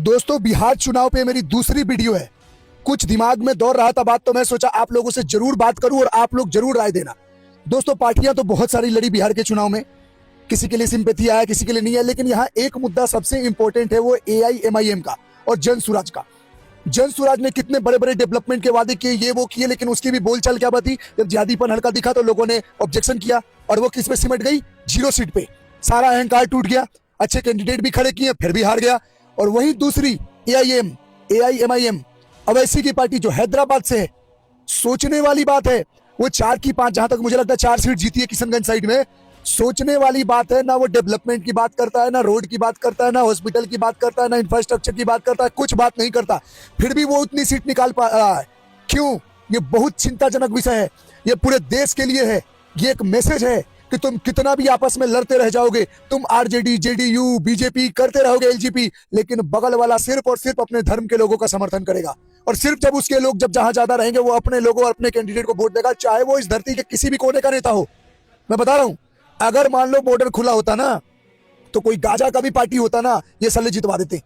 दोस्तों, बिहार चुनाव पे मेरी दूसरी वीडियो है। कुछ दिमाग में दौड़ रहा था बात, तो मैं सोचा आप लोगों से जरूर बात करूं और आप लोग जरूर राय देना। दोस्तों, पार्टियां तो बहुत सारी लड़ी बिहार के चुनाव में, किसी के लिए सिंपैथी आया, किसी के लिए नहीं है, लेकिन यहाँ एक मुद्दा सबसे इंपॉर्टेंट है, वो एआईएमआईएम का और जन सुराज का। जन सुराज ने कितने बड़े बड़े डेवलपमेंट के वादे किए, ये वो किए, लेकिन उसकी भी बोलचाल क्या बात थी। जब जिहादीपन हल्का दिखा तो लोगों ने ऑब्जेक्शन किया और वो किस पे सिमट गई? 0 सीट पे। सारा अहंकार टूट गया। अच्छे कैंडिडेट भी खड़े किए, फिर भी हार गया। और वही दूसरी एआईएमआईएम अवैसी की पार्टी जो हैदराबाद से है, सोचने वाली बात है, वो 4 की 5, जहां तक मुझे लगता है 4 सीट जीती है किशनगंज साइड में। सोचने वाली बात है ना, वो डेवलपमेंट की बात करता है, ना रोड की बात करता है, ना हॉस्पिटल की बात करता है, ना इंफ्रास्ट्रक्चर की बात करता है, कुछ बात नहीं करता, फिर भी वो उतनी सीट निकाल पा रहा है। क्यों? ये बहुत चिंताजनक विषय है। ये पूरे देश के लिए है। ये एक मैसेज है कि तुम कितना भी आपस में लड़ते रह जाओगे, तुम आरजेडी, जेडीयू, बीजेपी करते रहोगे, एलजीपी, लेकिन बगल वाला सिर्फ और सिर्फ अपने धर्म के लोगों का समर्थन करेगा। और सिर्फ जब उसके लोग जब जहां ज्यादा रहेंगे, वो अपने लोगों और अपने कैंडिडेट को वोट देगा, चाहे वो इस धरती के किसी भी कोने का नेता हो। मैं बता रहा हूं, अगर मान लो बॉर्डर खुला होता ना, तो कोई गाजा का भी पार्टी होता ना, ये सल्ले जितवा देते।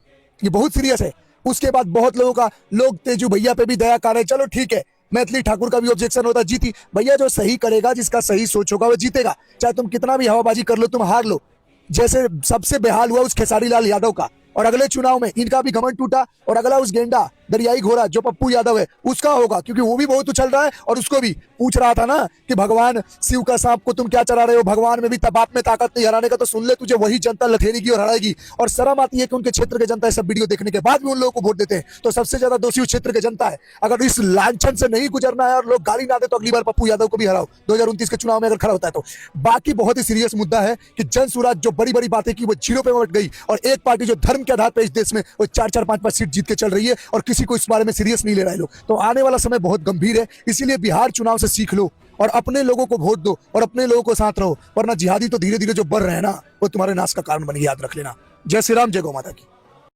ये बहुत सीरियस है। उसके बाद बहुत लोगों का, लोग तेजू भैया पे भी दया कर रहे हैं। चलो ठीक है, मैथिली ठाकुर का भी ऑब्जेक्शन होता, जीती। भैया, जो सही करेगा, जिसका सही सोच होगा, वो जीतेगा। चाहे तुम कितना भी हवाबाजी कर लो, तुम हार लो। जैसे सबसे बेहाल हुआ उस खेसारी लाल यादव का, और अगले चुनाव में इनका भी घमंड टूटा। और अगला उस गेंडा दरियाई घोड़ा जो पप्पू यादव है, उसका होगा, क्योंकि वो भी बहुत उछल रहा है। और उसको भी पूछ रहा था ना कि भगवान शिव का सांप को तुम क्या चला रहे हो, भगवान में भी बाप में ताकत नहीं हराने का, तो सुन ले, तुझे वही जनता लथेरेगी और हराएगी। और शर्म आती है कि उनके क्षेत्र की जनता सब वीडियो देखने के बाद भी उन लोगों को वोट देते हैं। तो सबसे ज्यादा दोषी उस क्षेत्र की जनता है। अगर इस लांछन से नहीं गुजरना है और लोग गाली ना दे, तो अगली बार पप्पू यादव को भी हराओ 2029 के चुनाव में अगर खड़ा होता है तो। बाकी बहुत ही सीरियस मुद्दा है कि जन सुराज जो बड़ी बड़ी बातें की, वो 0 पे मट गई। और एक पार्टी जो धर्म के आधार पर इस देश में वो 4-4, 5-5 सीट जीत के चल रही है, और किसी को इस बारे में सीरियस नहीं ले रहे लोग। तो आने वाला समय बहुत गंभीर है। इसीलिए बिहार चुनाव से सीख लो और अपने लोगों को वोट दो और अपने लोगों को साथ रहो, वरना जिहादी तो धीरे धीरे जो बढ़ रहे हैं ना, वो तुम्हारे नाश का कारण बनेगी। याद रख लेना। जय श्री राम, जय गौ माता की।